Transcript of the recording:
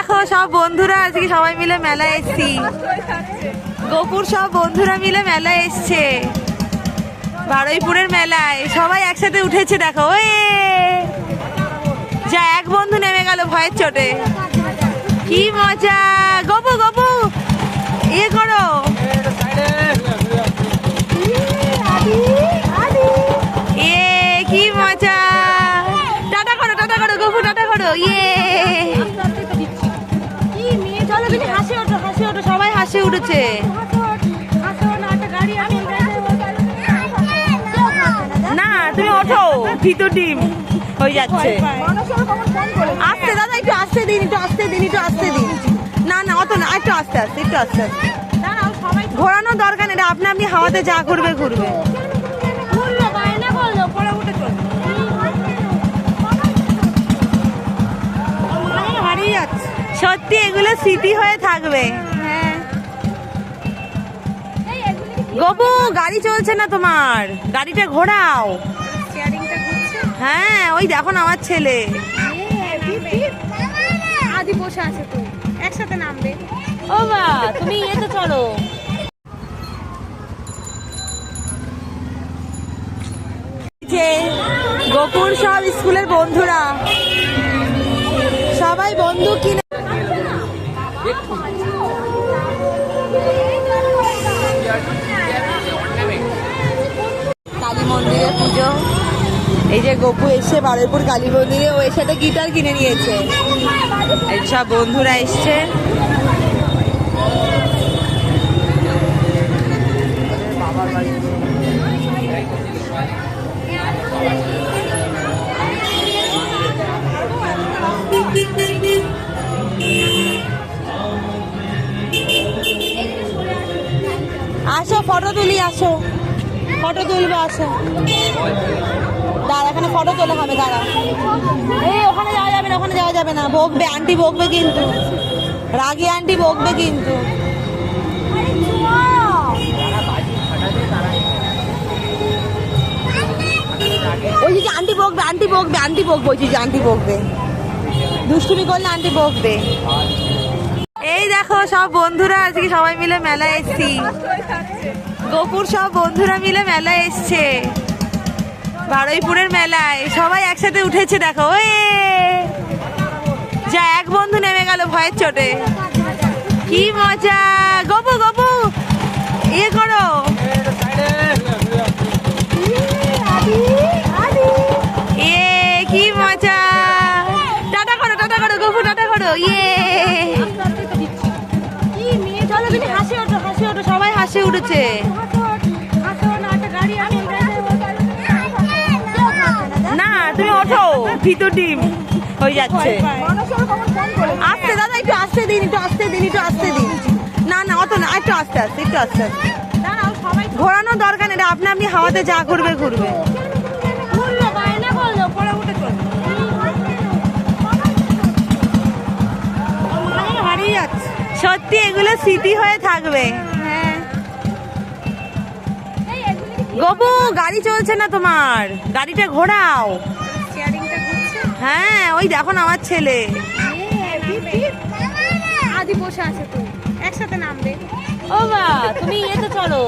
দেখো সব বন্ধুরা আজকে সবাই মিলে মেলায় এসছি। গোপুর সব বন্ধুরা মিলে মেলায় এসছে, বারুইপুরের মেলায় সবাই একসাথে উঠেছে। দেখো ওই যা এক বন্ধু নেমে গেল ভয়ের চোটে। কি মজা! গোপু গোপু ইয়ে করো, কি মজা! টাটা করো, টাটা করো গোপু, টাটা করো। ইয়ে হাসি ওঠো, হাসি ওঠো, সবাই হাসি উঠেছে। না তুমি ওঠো, ভিতর ডিম হয়ে যাচ্ছে। আস্তে দাদা, একটু আস্তে দিন, একটু আস্তে দিন, একটু আস্তে দিন। না না অত না, একটু আস্তে আস্তে, একটু আস্তে আস্তে। ঘোরানোর দরকার নেই, আপনি আপনি হাওয়াতে যা ঘুরবে ঘুরবে। সত্যি এগুলো স্মৃতি হয়ে থাকবে। হ্যাঁ গোপু, গাড়ি চলছে না তোমার, গাড়িটা ঘোরাও। হ্যাঁ ওই দেখো না আমার ছেলে আদি বসে আছে, তো একসাথে নামবে। ও বা তুমি তো চলো। যে গোপুর সব স্কুলের বন্ধুরা সবাই বন্ধু কিনে কালী মন্দিরে পুজো। এই যে গোপু এসছে বারুইপুর কালী মন্দিরে, ও এর সাথে গিটার কিনে নিয়েছে। এই সব বন্ধুরা এসছে। আসো ফটো তুলি, আসো ফটো তুলবো, আসো। দাঁড়া, এখানে ফটো তোলা হবে, দাঁড়া। এই ওখানে যাওয়া যাবে না, ওখানে যাওয়া যাবে না, বকবে আন্টি, বকবে কিন্তু, রাগী আন্টি বকবে কিন্তু। ওই যে আন্টি বকবে, আন্টি বকবে, আন্টি বকবে, ওই যে আন্টি বকবে, দুষ্টুমি করলে আন্টি বকবে। এই দেখো সব বন্ধুরা আজকে সবাই মিলে মেলায় এসছি। গোপুর সব বন্ধুরা মিলে মেলায় এসছে, বারুইপুরের মেলায় সবাই একসাথে উঠেছে। দেখো ওই যা এক বন্ধু নেমে গেল ভয়ের চোটে। কি মজা! গোপু গোপু ইয়ে করো, কি মজা! টাটা করো, টাটা করো গোপু, টাটা করো। ইয়ে হাসি ওঠো, হাসি ওঠো, সবাই হাসি উঠেছে। না তুমি ওঠো, ভিতর ডিম হয়ে যাচ্ছে। আস্তে দাদা, একটু আস্তে দিন, একটু আস্তে দিন, একটু আস্তে দিন। না না অত না, একটু আস্তে আস্তে, একটু আস্তে আস্তে। ঘোরানোর দরকার নেই, আপনি আপনি হাওয়াতে যা ঘুরবে ঘুরবে। সত্যি এগুলো স্মৃতি হয়ে থাকবে। হ্যাঁ গোপু, গাড়ি চলছে না তোমার, গাড়িটা ঘোরাও। হ্যাঁ ওই দেখো না আমার ছেলে আদি বসে আছে, তো একসাথে নামবে। ও বা তুমি তো চলো।